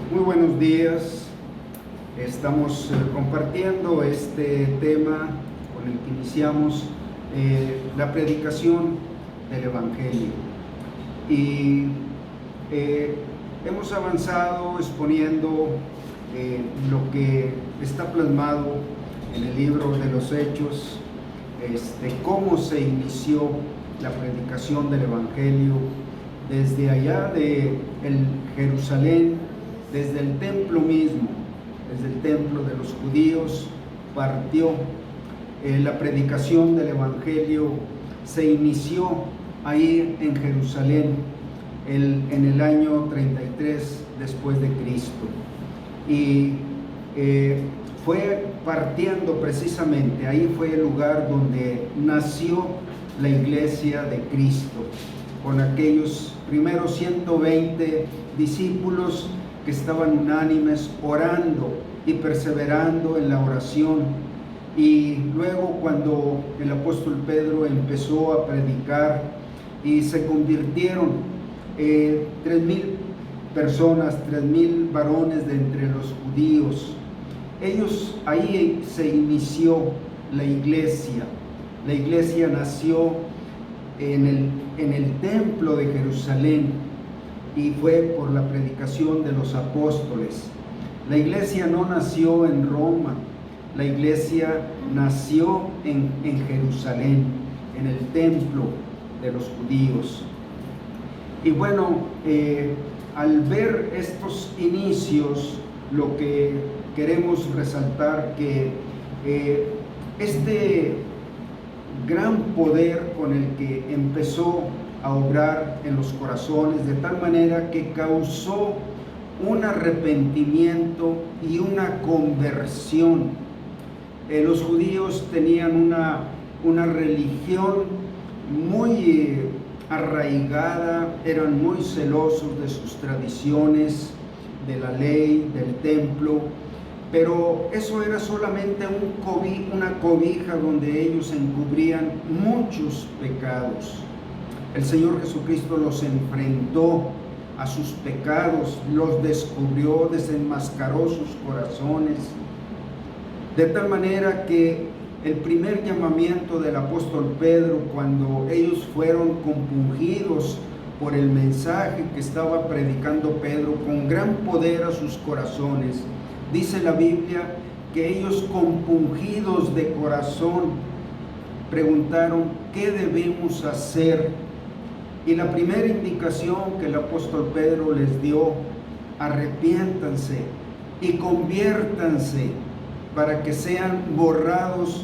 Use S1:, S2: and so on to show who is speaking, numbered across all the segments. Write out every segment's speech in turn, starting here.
S1: Muy buenos días. Estamos compartiendo este tema con el que iniciamos la predicación del Evangelio. Y hemos avanzado exponiendo lo que está plasmado en el libro de los Hechos, cómo se inició la predicación del Evangelio desde allá de Jerusalén, desde el templo mismo, desde el templo de los judíos, partió la predicación del Evangelio, se inició ahí en Jerusalén en el año 33 después de Cristo. Y fue partiendo precisamente, ahí fue el lugar donde nació la iglesia de Cristo, con aquellos primeros 120 discípulos que estaban unánimes orando y perseverando en la oración. Y luego, cuando el apóstol Pedro empezó a predicar y se convirtieron 3,000 personas, 3,000 varones de entre los judíos, ahí se inició la iglesia. La iglesia nació en el templo de Jerusalén y fue por la predicación de los apóstoles. La iglesia no nació en Roma, la iglesia nació en Jerusalén, en el templo de los judíos. Y bueno, al ver estos inicios, lo que queremos resaltar que este gran poder con el que empezó a obrar en los corazones, de tal manera que causó un arrepentimiento y una conversión. Los judíos tenían una religión muy arraigada, eran muy celosos de sus tradiciones, de la ley, del templo, pero eso era solamente una cobija donde ellos encubrían muchos pecados. El Señor Jesucristo los enfrentó a sus pecados, los descubrió, desenmascaró sus corazones, de tal manera que el primer llamamiento del apóstol Pedro, cuando ellos fueron compungidos por el mensaje que estaba predicando Pedro con gran poder a sus corazones, dice la Biblia que ellos, compungidos de corazón, preguntaron: ¿qué debemos hacer? Y la primera indicación que el apóstol Pedro les dio: arrepiéntanse y conviértanse para que sean borrados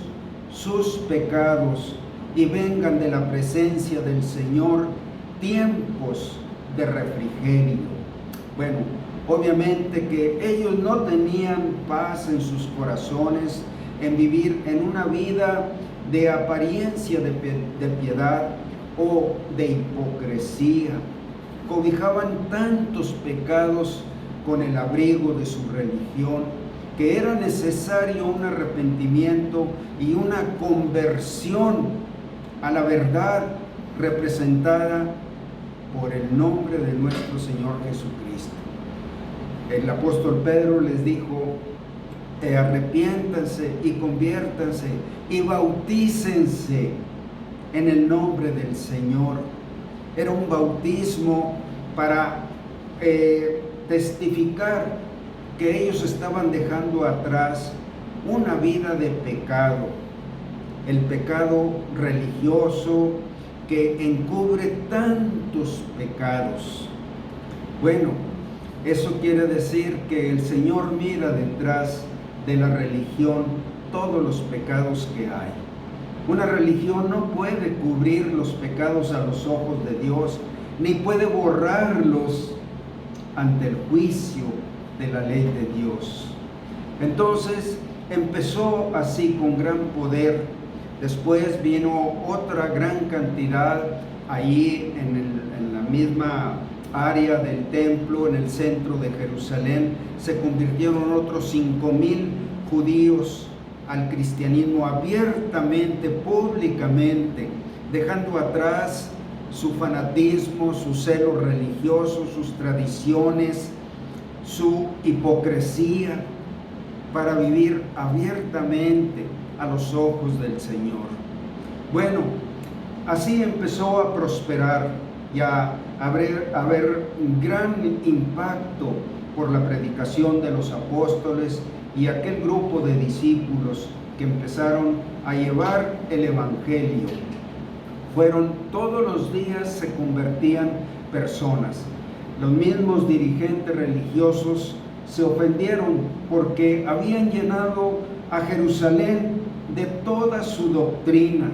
S1: sus pecados y vengan de la presencia del Señor tiempos de refrigerio. Bueno, obviamente que ellos no tenían paz en sus corazones en vivir en una vida de apariencia de piedad o de hipocresía. Cobijaban tantos pecados con el abrigo de su religión que era necesario un arrepentimiento y una conversión a la verdad representada por el nombre de nuestro Señor Jesucristo. El apóstol Pedro les dijo: arrepiéntanse y conviértanse y bautícense en el nombre del Señor. Era un bautismo para testificar que ellos estaban dejando atrás una vida de pecado, el pecado religioso que encubre tantos pecados. Bueno, eso quiere decir que el Señor mira detrás de la religión todos los pecados que hay. Una religión no puede cubrir los pecados a los ojos de Dios, ni puede borrarlos ante el juicio de la ley de Dios. Entonces empezó así con gran poder. Después vino otra gran cantidad ahí en la misma área del templo, en el centro de Jerusalén. Se convirtieron otros 5,000 judíos al cristianismo abiertamente, públicamente, dejando atrás su fanatismo, su celo religioso, sus tradiciones, su hipocresía para vivir abiertamente a los ojos del Señor. Bueno, así empezó a prosperar y a haber un gran impacto por la predicación de los apóstoles y aquel grupo de discípulos que empezaron a llevar el Evangelio. Todos los días se convertían personas. Los mismos dirigentes religiosos se ofendieron porque habían llenado a Jerusalén de toda su doctrina,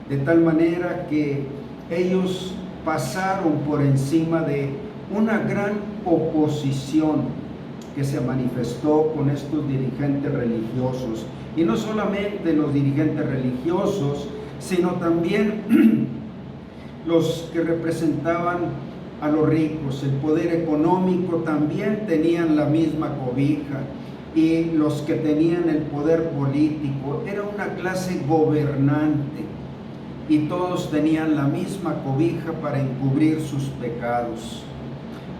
S1: de tal manera que ellos pasaron por encima de una gran oposición que se manifestó con estos dirigentes religiosos. Y no solamente los dirigentes religiosos, sino también los que representaban a los ricos. El poder económico también tenían la misma cobija, y los que tenían el poder político era una clase gobernante, y todos tenían la misma cobija para encubrir sus pecados.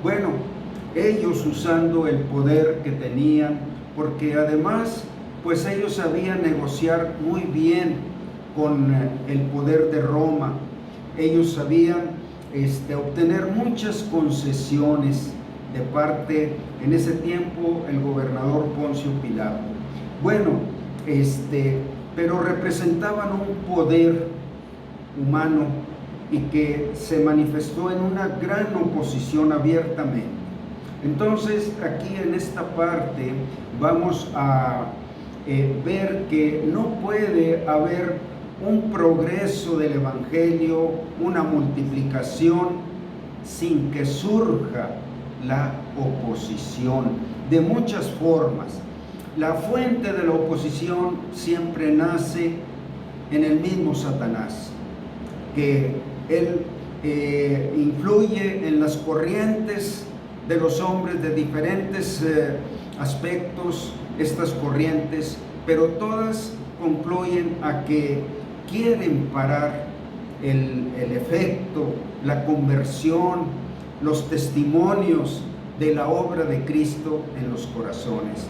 S1: Bueno, ellos usando el poder que tenían, porque además pues ellos sabían negociar muy bien con el poder de Roma. Ellos sabían obtener muchas concesiones de parte, en ese tiempo, el gobernador Poncio Pilato. Bueno, pero representaban un poder humano y que se manifestó en una gran oposición abiertamente. Entonces, aquí en esta parte vamos a ver que no puede haber un progreso del Evangelio, una multiplicación, sin que surja la oposición de muchas formas. La fuente de la oposición siempre nace en el mismo Satanás, que él influye en las corrientes de los hombres de diferentes aspectos, estas corrientes, pero todas concluyen a que quieren parar el efecto, la conversión, los testimonios de la obra de Cristo en los corazones.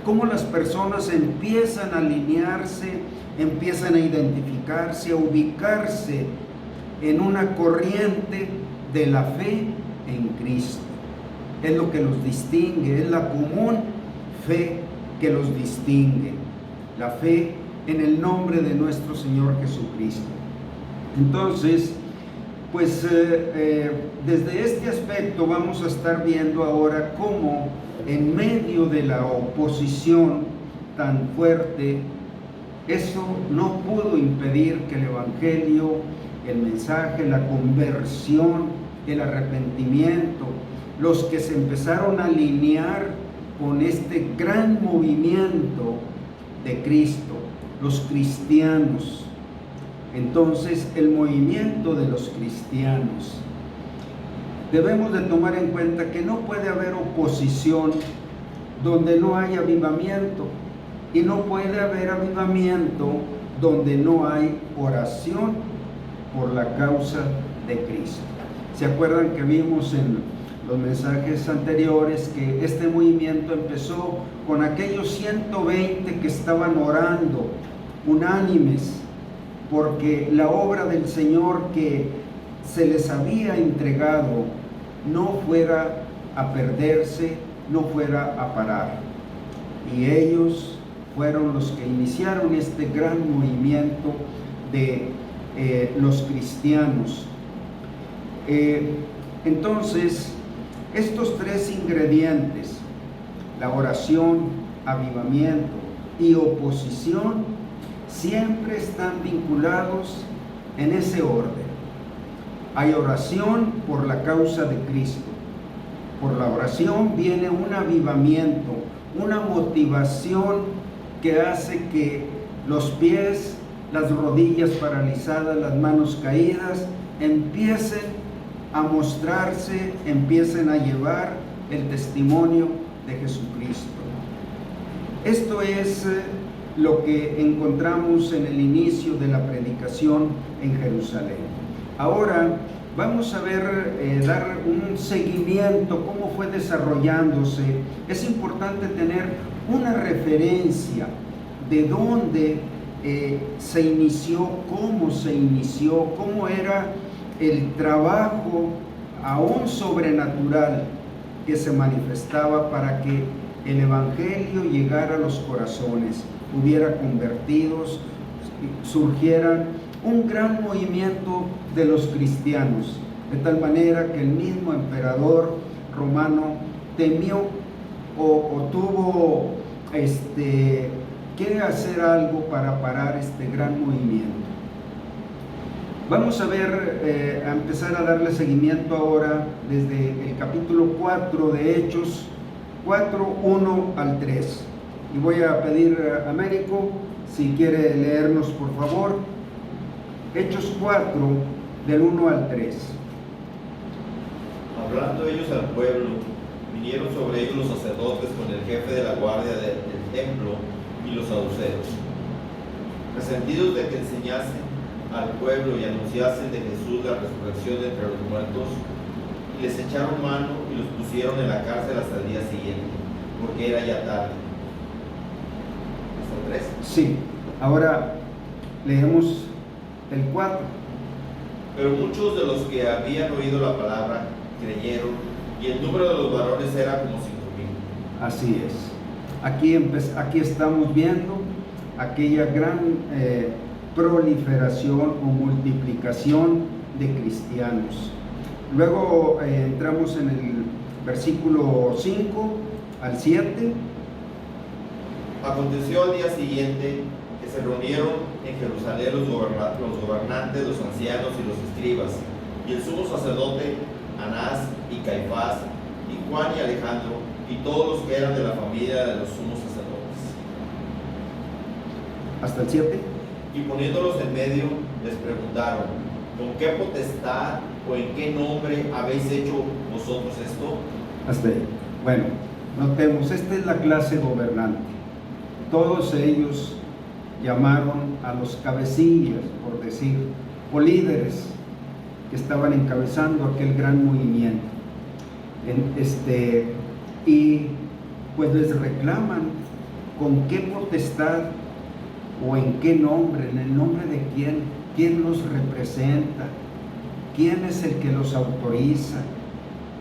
S1: Cómo las personas empiezan a alinearse, empiezan a identificarse, a ubicarse en una corriente de la fe en Cristo. Es lo que los distingue, es la común fe que los distingue, la fe en el nombre de nuestro Señor Jesucristo. Entonces, pues desde este aspecto vamos a estar viendo ahora cómo en medio de la oposición tan fuerte, eso no pudo impedir que el Evangelio, el mensaje, la conversión, el arrepentimiento, los que se empezaron a alinear con este gran movimiento de Cristo, los cristianos. Entonces, el movimiento de los cristianos, debemos de tomar en cuenta que no puede haber oposición donde no hay avivamiento, y no puede haber avivamiento donde no hay oración por la causa de Cristo. ¿Se acuerdan que vimos en los mensajes anteriores que este movimiento empezó con aquellos 120 que estaban orando unánimes porque la obra del Señor que se les había entregado no fuera a perderse, no fuera a parar? Y ellos fueron los que iniciaron este gran movimiento de los cristianos. Entonces, estos tres ingredientes, la oración, avivamiento y oposición, siempre están vinculados en ese orden. Hay oración por la causa de Cristo. Por la oración viene un avivamiento, una motivación que hace que los pies, las rodillas paralizadas, las manos caídas, empiecen a mostrarse, empiecen a llevar el testimonio de Jesucristo. Esto es lo que encontramos en el inicio de la predicación en Jerusalén. Ahora vamos a ver, dar un seguimiento, cómo fue desarrollándose. Es importante tener una referencia de dónde se inició, cómo era el trabajo aún sobrenatural que se manifestaba para que el Evangelio llegara a los corazones, hubiera convertidos, surgiera un gran movimiento de los cristianos, de tal manera que el mismo emperador romano temió o tuvo que hacer algo para parar este gran movimiento. Vamos a ver, a empezar a darle seguimiento ahora desde el capítulo 4 de Hechos, 4, 1 al 3. Y voy a pedir a Américo si quiere leernos, por favor, Hechos 4, del 1 al 3.
S2: Hablando ellos al pueblo, vinieron sobre ellos los sacerdotes con el jefe de la guardia del templo y los saduceos, resentidos de que enseñasen al pueblo y anunciasen de Jesús la resurrección de entre los muertos, y les echaron mano y los pusieron en la cárcel hasta el día siguiente, porque era ya tarde. ¿Hasta el 3?
S1: Sí, ahora leemos el 4.
S2: Pero muchos de los que habían oído la palabra creyeron, y el número de los varones era como 5,000.
S1: Así es. Aquí estamos viendo aquella gran proliferación o multiplicación de cristianos. Luego entramos en el versículo 5 al 7.
S2: Aconteció al día siguiente que se reunieron en Jerusalén los gobernantes, los ancianos y los escribas, y el sumo sacerdote Anás y Caifás, y Juan y Alejandro, y todos los que eran de la familia de los sumos sacerdotes.
S1: Hasta el 7.
S2: Y poniéndolos en medio, les preguntaron: ¿con qué potestad o en qué nombre habéis hecho vosotros esto?
S1: Hasta ahí. Bueno, notemos, esta es la clase gobernante. Todos ellos llamaron a los cabecillas, por decir, o líderes que estaban encabezando aquel gran movimiento. Y pues les reclaman con qué potestad o en qué nombre, en el nombre de quién los representa, quién es el que los autoriza,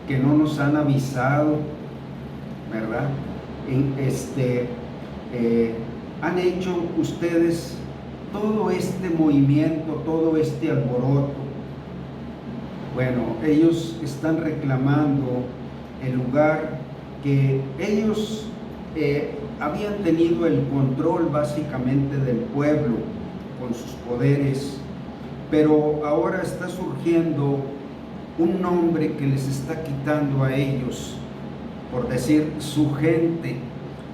S1: que no nos han avisado, ¿verdad? Han hecho ustedes todo este movimiento, todo este alboroto. Bueno, ellos están reclamando el lugar que ellos habían tenido el control básicamente del pueblo con sus poderes, pero ahora está surgiendo un nombre que les está quitando a ellos, por decir, su gente.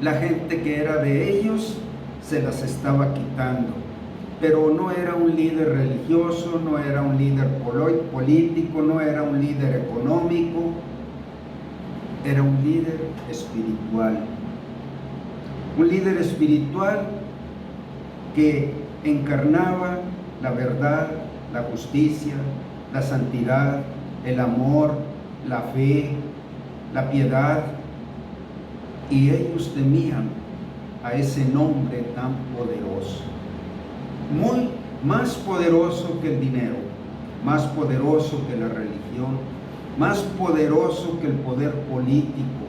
S1: La gente que era de ellos se las estaba quitando, pero no era un líder religioso, no era un líder político, no era un líder económico, era un líder espiritual. Un líder espiritual que encarnaba la verdad, la justicia, la santidad, el amor, la fe, la piedad, y ellos temían a ese nombre tan poderoso, más poderoso que el dinero, más poderoso que la religión, más poderoso que el poder político,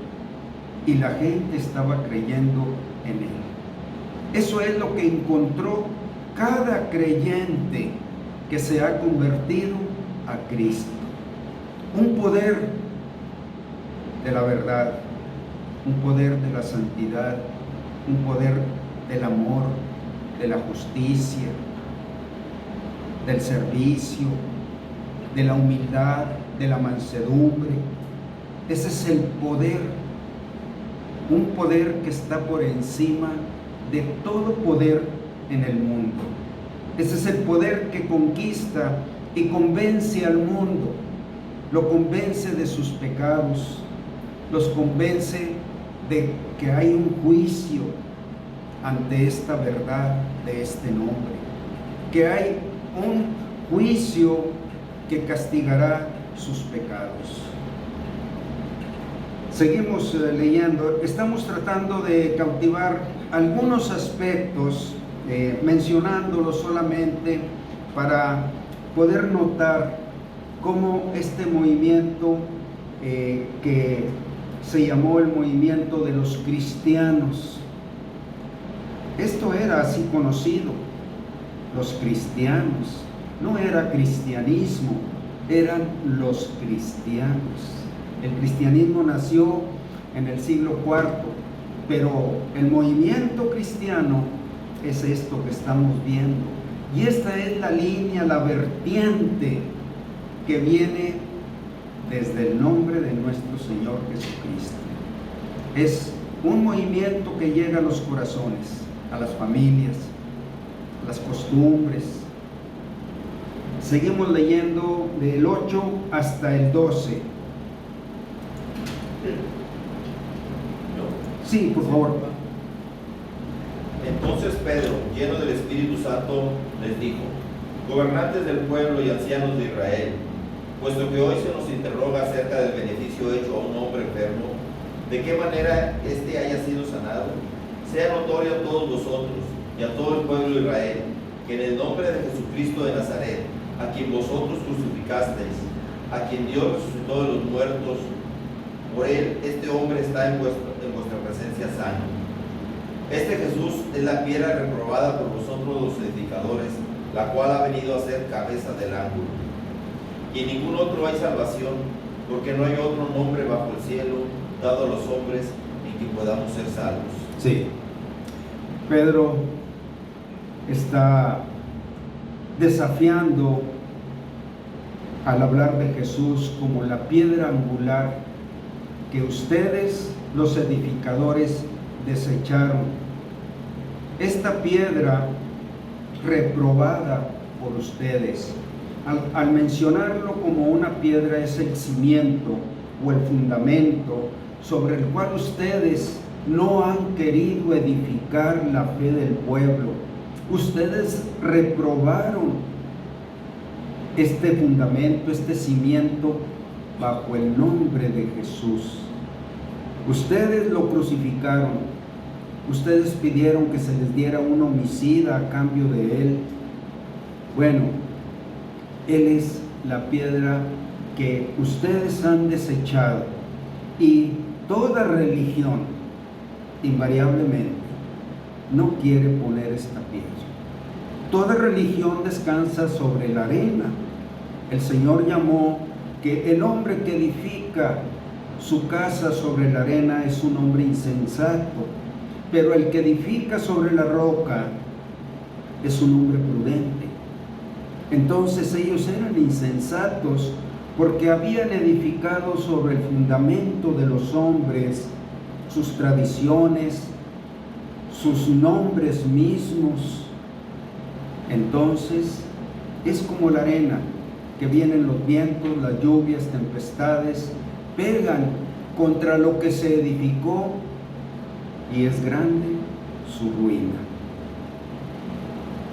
S1: y la gente estaba creyendo en él. Eso es lo que encontró cada creyente que se ha convertido a Cristo. Un poder de la verdad, un poder de la santidad, un poder del amor, de la justicia, del servicio, de la humildad, de la mansedumbre. Ese es el poder, un poder que está por encima de todo poder en el mundo. Ese es el poder que conquista y convence al mundo, lo convence de sus pecados, los convence de que hay un juicio ante esta verdad de este nombre, que hay un juicio que castigará sus pecados. Seguimos leyendo. Estamos tratando de cautivar algunos aspectos, mencionándolos solamente para poder notar cómo este movimiento que se llamó el movimiento de los cristianos, esto era así conocido, los cristianos, no era cristianismo, eran los cristianos. El cristianismo nació en el siglo IV, pero el movimiento cristiano es esto que estamos viendo. Y esta es la línea, la vertiente que viene desde el nombre de nuestro Señor Jesucristo. Es un movimiento que llega a los corazones, a las familias, a las costumbres. Seguimos leyendo del 8 hasta el 12. Sí, por favor.
S2: Entonces Pedro, lleno del Espíritu Santo, les dijo: gobernantes del pueblo y ancianos de Israel, puesto que hoy se nos interroga acerca del beneficio hecho a un hombre enfermo, de qué manera éste haya sido sanado, sea notorio a todos vosotros y a todo el pueblo de Israel, que en el nombre de Jesucristo de Nazaret, a quien vosotros crucificasteis, a quien Dios resucitó de los muertos, por él este hombre está en vuestra presencia sano. Este Jesús es la piedra reprobada por vosotros los edificadores, la cual ha venido a ser cabeza del ángulo. Y en ningún otro hay salvación, porque no hay otro nombre bajo el cielo dado a los hombres en que podamos ser salvos.
S1: Sí, Pedro está desafiando al hablar de Jesús como la piedra angular que ustedes, los edificadores, desecharon. Esta piedra reprobada por ustedes. Al mencionarlo como una piedra, es el cimiento o el fundamento sobre el cual ustedes no han querido edificar la fe del pueblo. Ustedes reprobaron este fundamento, este cimiento, bajo el nombre de Jesús. Ustedes lo crucificaron. Ustedes pidieron que se les diera un homicida a cambio de él. Bueno, él es la piedra que ustedes han desechado, y toda religión invariablemente no quiere poner esta piedra. Toda religión descansa sobre la arena. El Señor llamó que el hombre que edifica su casa sobre la arena es un hombre insensato, pero el que edifica sobre la roca es un hombre prudente. Entonces ellos eran insensatos porque habían edificado sobre el fundamento de los hombres, sus tradiciones, sus nombres mismos. Entonces es como la arena, que vienen los vientos, las lluvias, tempestades, pegan contra lo que se edificó, y es grande su ruina.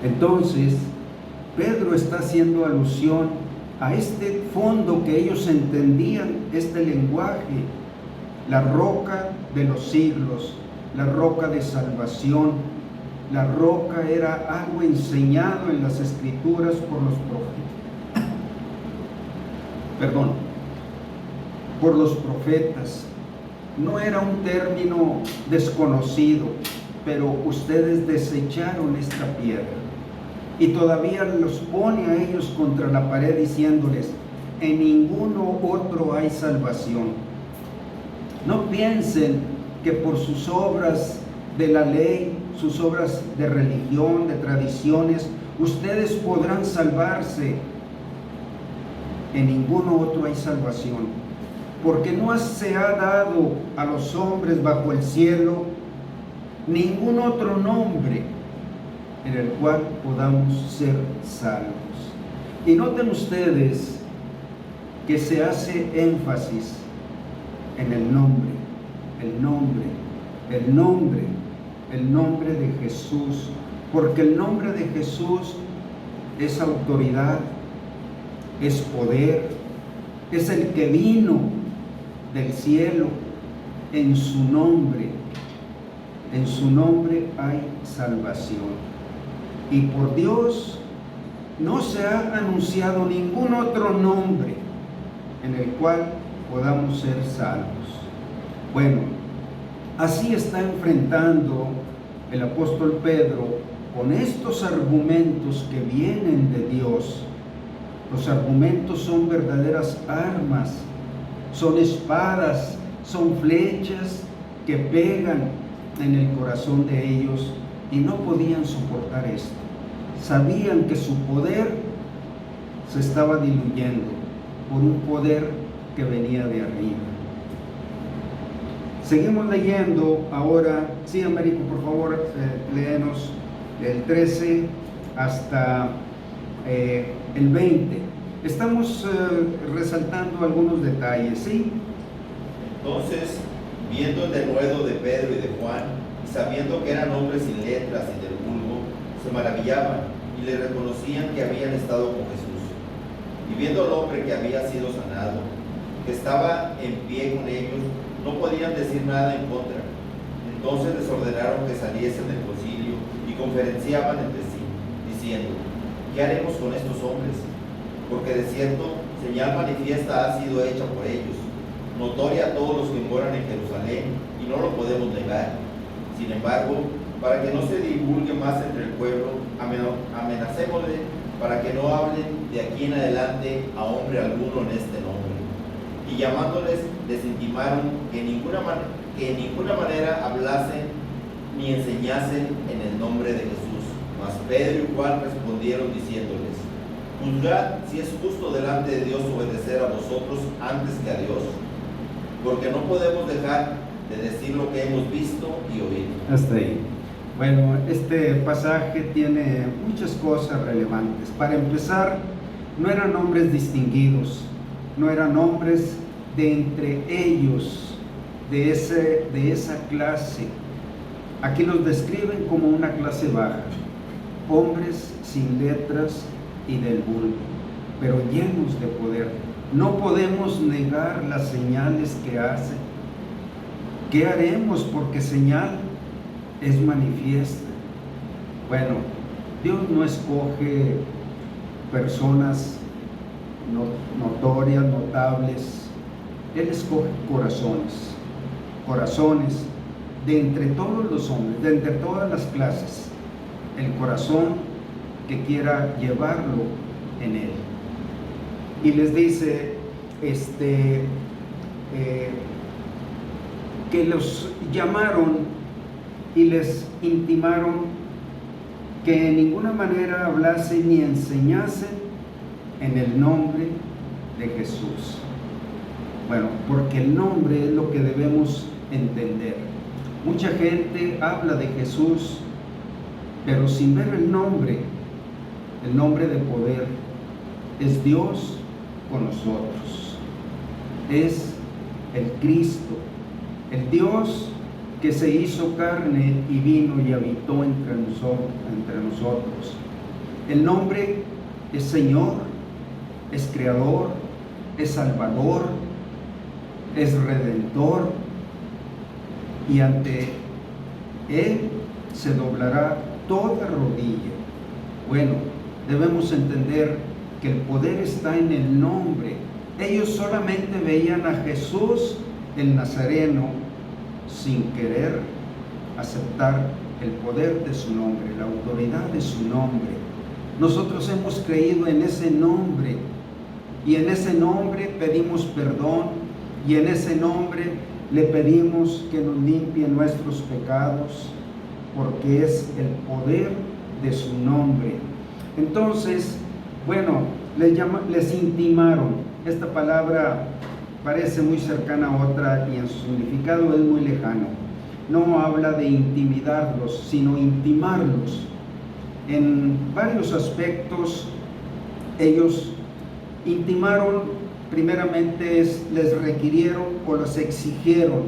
S1: Entonces Pedro está haciendo alusión a este fondo que ellos entendían, este lenguaje, la roca de los siglos, la roca de salvación. La roca era algo enseñado en las Escrituras por los profetas. Por los profetas. No era un término desconocido, pero ustedes desecharon esta piedra y todavía los pone a ellos contra la pared diciéndoles: en ninguno otro hay salvación. No piensen que por sus obras de la ley, sus obras de religión, de tradiciones, ustedes podrán salvarse. En ninguno otro hay salvación, porque no se ha dado a los hombres bajo el cielo ningún otro nombre en el cual podamos ser salvos. Y noten ustedes que se hace énfasis en el nombre, el nombre, el nombre, el nombre de Jesús, porque el nombre de Jesús es autoridad, es poder, es el que vino del cielo. En su nombre hay salvación. Y por Dios no se ha anunciado ningún otro nombre en el cual podamos ser salvos. Bueno, así está enfrentando el apóstol Pedro con estos argumentos que vienen de Dios. Los argumentos son verdaderas armas, son espadas, son flechas que pegan en el corazón de ellos y no podían soportar esto. Sabían que su poder se estaba diluyendo por un poder que venía de arriba. Seguimos leyendo ahora. Sí, Américo, por favor, léenos del 13 hasta el 20. Estamos resaltando algunos detalles, ¿sí?
S2: Entonces, viendo el denuedo de Pedro y de Juan, y sabiendo que eran hombres sin letras y del vulgo, se maravillaban y le reconocían que habían estado con Jesús. Y viendo al hombre que había sido sanado, que estaba en pie con ellos, no podían decir nada en contra. Entonces les ordenaron que saliesen del concilio y conferenciaban entre sí, diciendo: ¿qué haremos con estos hombres? Porque de cierto, señal manifiesta ha sido hecha por ellos, notoria a todos los que moran en Jerusalén, y no lo podemos negar. Sin embargo, para que no se divulgue más entre el pueblo, amenacémosle para que no hablen de aquí en adelante a hombre alguno en este nombre. Y llamándoles, les intimaron que en ninguna manera hablasen ni enseñasen en el nombre de Jesús. Mas Pedro y Juan respondieron diciéndoles: juzgad si es justo delante de Dios obedecer a vosotros antes que a Dios, porque no podemos dejar de decir lo que hemos visto y oído.
S1: Hasta ahí. Bueno, este pasaje tiene muchas cosas relevantes. Para empezar, no eran hombres distinguidos, no eran hombres de entre ellos, de esa clase. Aquí los describen como una clase baja, hombres sin letras y del vulgo, pero llenos de poder. No podemos negar las señales que hacen. ¿Qué haremos? Porque señal es manifiesta. Bueno, Dios no escoge personas notorias, notables. Él escoge corazones de entre todos los hombres, de entre todas las clases, el corazón que quiera llevarlo en él. Y les dice que los llamaron y les intimaron que en ninguna manera hablasen ni enseñasen en el nombre de Jesús. Bueno, porque el nombre es lo que debemos entender. Mucha gente habla de Jesús, pero sin ver el nombre de poder. Es Dios con nosotros, es el Cristo, el Dios que se hizo carne y vino y habitó entre nosotros. El nombre es Señor, es Creador, es Salvador, es Redentor, y ante Él se doblará toda rodilla. Bueno, debemos entender que el poder está en el nombre. Ellos solamente veían a Jesús el Nazareno sin querer aceptar el poder de su nombre, la autoridad de su nombre. Nosotros hemos creído en ese nombre, y en ese nombre pedimos perdón, y en ese nombre le pedimos que nos limpie nuestros pecados, porque es el poder de su nombre. Entonces, bueno, les intimaron. Esta palabra parece muy cercana a otra y en su significado es muy lejano. No habla de intimidarlos, sino intimarlos. En varios aspectos, ellos intimaron. Primeramente les requirieron o les exigieron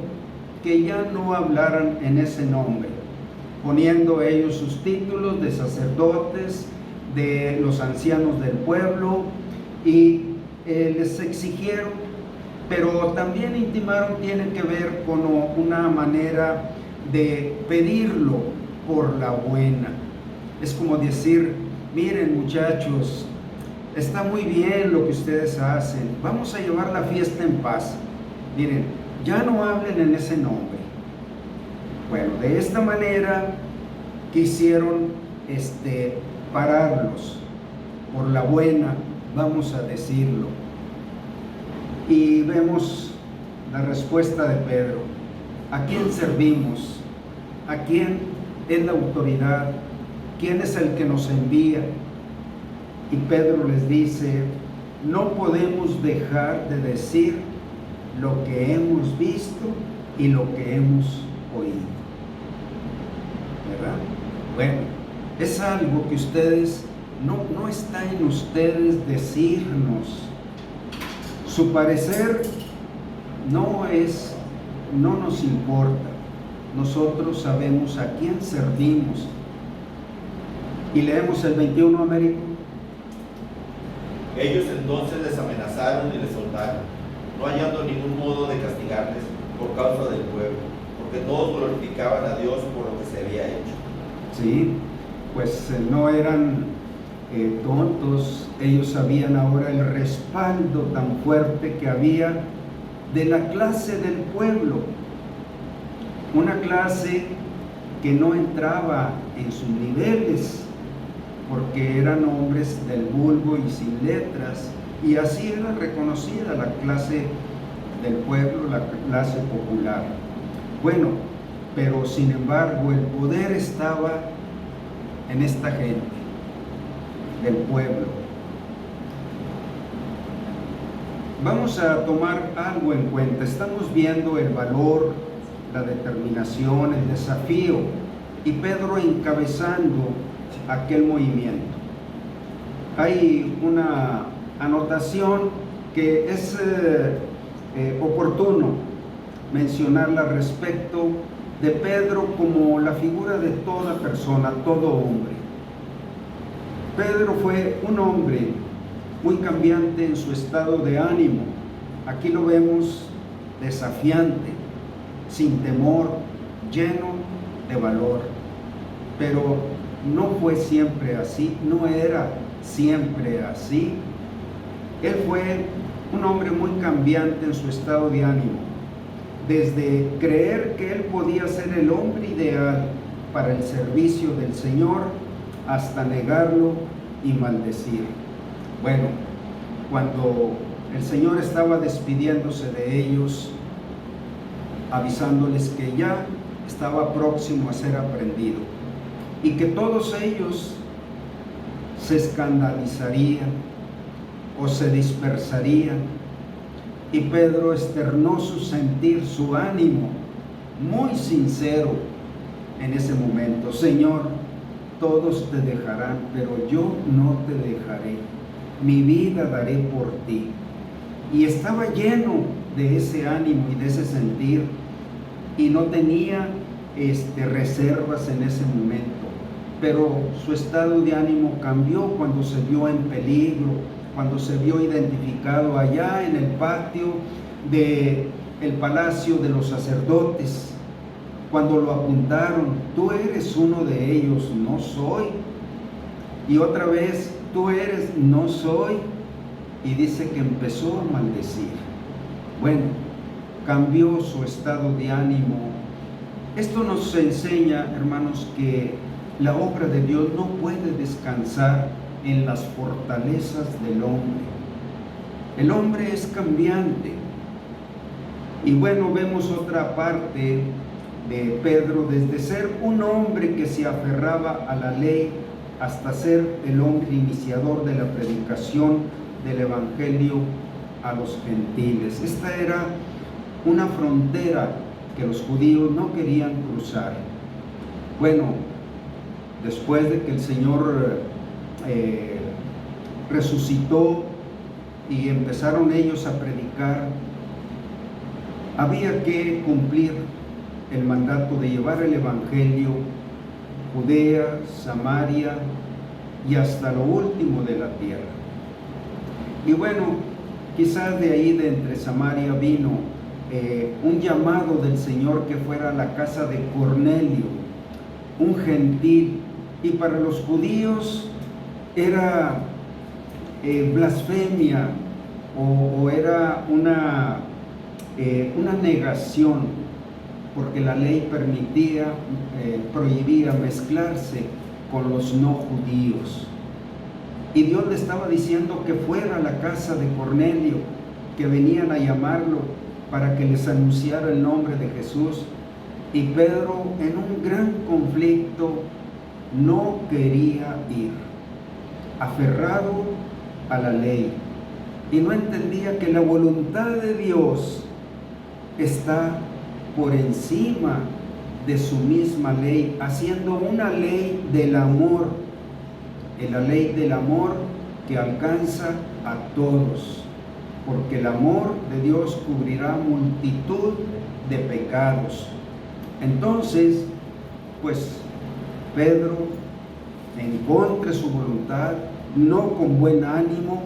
S1: que ya no hablaran en ese nombre, poniendo ellos sus títulos de sacerdotes, de los ancianos del pueblo, y les exigieron, pero también intimaron, tiene que ver con una manera de pedirlo por la buena. Es como decir, miren muchachos, está muy bien lo que ustedes hacen, vamos a llevar la fiesta en paz. Miren, ya no hablen en ese nombre. Bueno, de esta manera quisieron pararlos por la buena, vamos a decirlo. Y vemos la respuesta de Pedro. ¿A quién servimos? ¿A quién es la autoridad? ¿Quién es el que nos envía? Y Pedro les dice, no podemos dejar de decir lo que hemos visto y lo que hemos oído. ¿Verdad? Bueno, es algo que ustedes, no está en ustedes decirnos. Su parecer no nos importa. Nosotros sabemos a quién servimos. Y leemos el 21, Américo.
S2: Ellos entonces les amenazaron y les soltaron, no hallando ningún modo de castigarles por causa del pueblo, porque todos glorificaban a Dios por lo que se había hecho.
S1: Sí, pues no eran tontos, ellos sabían ahora el respaldo tan fuerte que había de la clase del pueblo, una clase que no entraba en sus niveles, porque eran hombres del vulgo y sin letras, y así era reconocida la clase del pueblo, la clase popular. Bueno, pero sin embargo el poder estaba en esta gente del pueblo. Vamos a tomar algo en cuenta. Estamos viendo el valor, la determinación, el desafío, y Pedro encabezando aquel movimiento. Hay una anotación que es oportuno mencionarla respecto de Pedro como la figura de toda persona, todo hombre. Pedro fue un hombre muy cambiante en su estado de ánimo. Aquí lo vemos desafiante, sin temor, lleno de valor. Pero no fue siempre así, no era siempre así. Él fue un hombre muy cambiante en su estado de ánimo, desde creer que él podía ser el hombre ideal para el servicio del Señor, hasta negarlo y maldecir. Bueno, cuando el Señor estaba despidiéndose de ellos, avisándoles que ya estaba próximo a ser aprendido, y que todos ellos se escandalizarían o se dispersarían, y Pedro externó su sentir, su ánimo muy sincero en ese momento: Señor, todos te dejarán, pero yo no te dejaré, mi vida daré por ti. Y estaba lleno de ese ánimo y de ese sentir, y no tenía reservas en ese momento. Pero su estado de ánimo cambió cuando se vio en peligro, cuando se vio identificado allá en el patio del palacio de los sacerdotes, cuando lo apuntaron: tú eres uno de ellos, no soy. Y otra vez: tú eres, no soy. Y dice que empezó a maldecir. Bueno, cambió su estado de ánimo. Esto nos enseña, hermanos, que la obra de Dios no puede descansar en las fortalezas del hombre. El hombre es cambiante. Y bueno, vemos otra parte de Pedro, desde ser un hombre que se aferraba a la ley hasta ser el hombre iniciador de la predicación del Evangelio a los gentiles. Esta era una frontera que los judíos no querían cruzar. Bueno, después de que el Señor resucitó y empezaron ellos a predicar, había que cumplir el mandato de llevar el Evangelio Judea, Samaria y hasta lo último de la tierra. Y bueno, quizás de ahí, de entre Samaria, vino un llamado del Señor que fuera a la casa de Cornelio, un gentil, y para los judíos era blasfemia o era una negación, porque la ley prohibía mezclarse con los no judíos. Y Dios le estaba diciendo que fuera a la casa de Cornelio, que venían a llamarlo para que les anunciara el nombre de Jesús. Y Pedro, en un gran conflicto, no quería ir, aferrado a la ley, y no entendía que la voluntad de Dios está por encima de su misma ley, haciendo una ley del amor, la ley del amor que alcanza a todos, porque el amor de Dios cubrirá multitud de pecados. Entonces, pues Pedro, en contra de su voluntad, no con buen ánimo,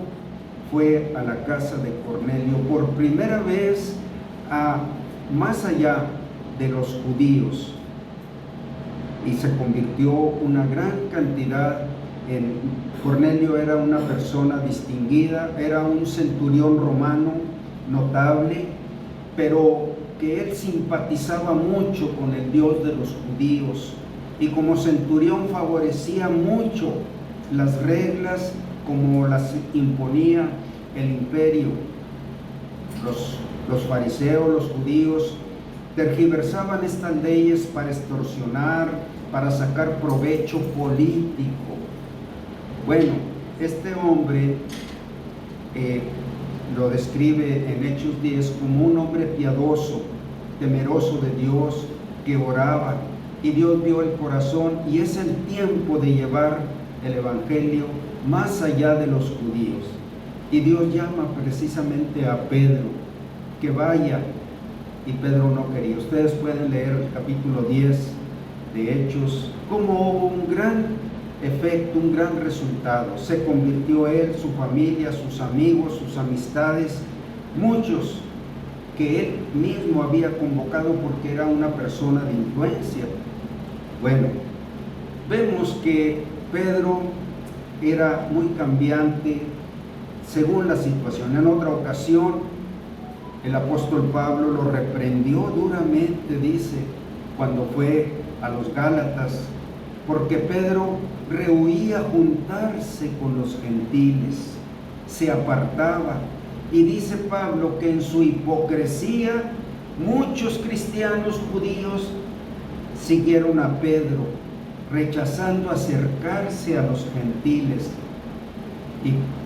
S1: fue a la casa de Cornelio por primera vez más allá de los judíos, y se convirtió una gran cantidad en Cornelio. Era una persona distinguida, era un centurión romano notable, pero que él simpatizaba mucho con el Dios de los judíos, y como centurión favorecía mucho las reglas como las imponía el imperio. Los fariseos, los judíos, tergiversaban estas leyes para extorsionar, para sacar provecho político. Bueno, este hombre lo describe en Hechos 10 como un hombre piadoso, temeroso de Dios, que oraba, y Dios vio el corazón, y es el tiempo de llevar el evangelio más allá de los judíos. Y Dios llama precisamente a Pedro que vaya, y Pedro no quería. Ustedes pueden leer el capítulo 10 de Hechos, como hubo un gran efecto, un gran resultado. Se convirtió él, su familia, sus amigos, sus amistades, muchos que él mismo había convocado porque era una persona de influencia. Bueno, vemos que Pedro era muy cambiante según la situación. En otra ocasión, el apóstol Pablo lo reprendió duramente, dice, cuando fue a los Gálatas, porque Pedro rehuía juntarse con los gentiles, se apartaba. Y dice Pablo que en su hipocresía muchos cristianos judíos siguieron a Pedro, rechazando acercarse a los gentiles.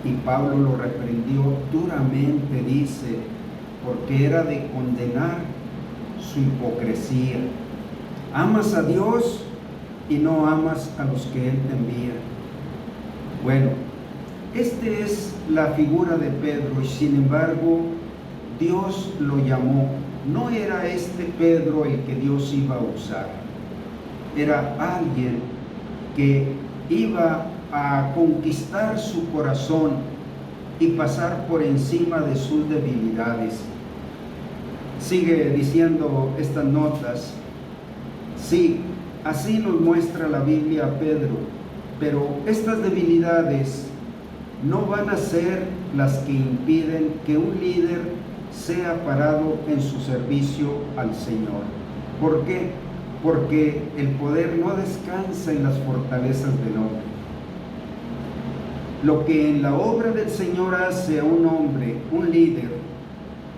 S1: Y Pablo lo reprendió duramente, dice, porque era de condenar su hipocresía. Amas a Dios y no amas a los que Él te envía. Bueno, esta es la figura de Pedro, y sin embargo Dios lo llamó. No era este Pedro el que Dios iba a usar, era alguien que iba a conquistar su corazón y pasar por encima de sus debilidades. Sigue diciendo estas notas: sí, así nos muestra la Biblia a Pedro, pero estas debilidades no van a ser las que impiden que un líder sea parado en su servicio al Señor. ¿Por qué? Porque el poder no descansa en las fortalezas del hombre. Lo que en la obra del Señor hace a un hombre, un líder,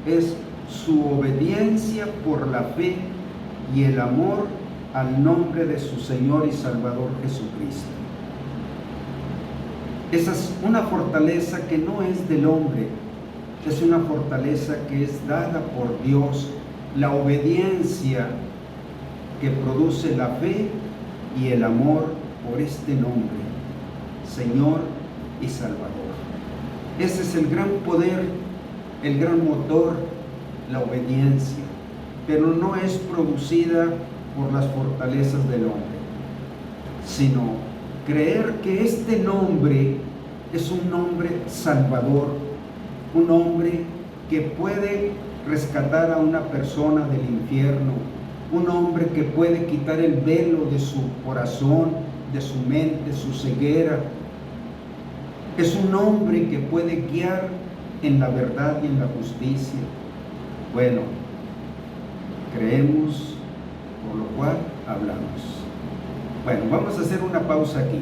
S1: es su obediencia por la fe y el amor al nombre de su Señor y Salvador Jesucristo. Esa es una fortaleza que no es del hombre, es una fortaleza que es dada por Dios, la obediencia que produce la fe y el amor por este nombre, Señor y Salvador. Ese es el gran poder, el gran motor, la obediencia, pero no es producida por las fortalezas del hombre, sino creer que este nombre es un nombre salvador, un hombre que puede rescatar a una persona del infierno, un hombre que puede quitar el velo de su corazón, de su mente, su ceguera. Es un hombre que puede guiar en la verdad y en la justicia. Bueno, creemos, por lo cual hablamos. Bueno, vamos a hacer una pausa aquí.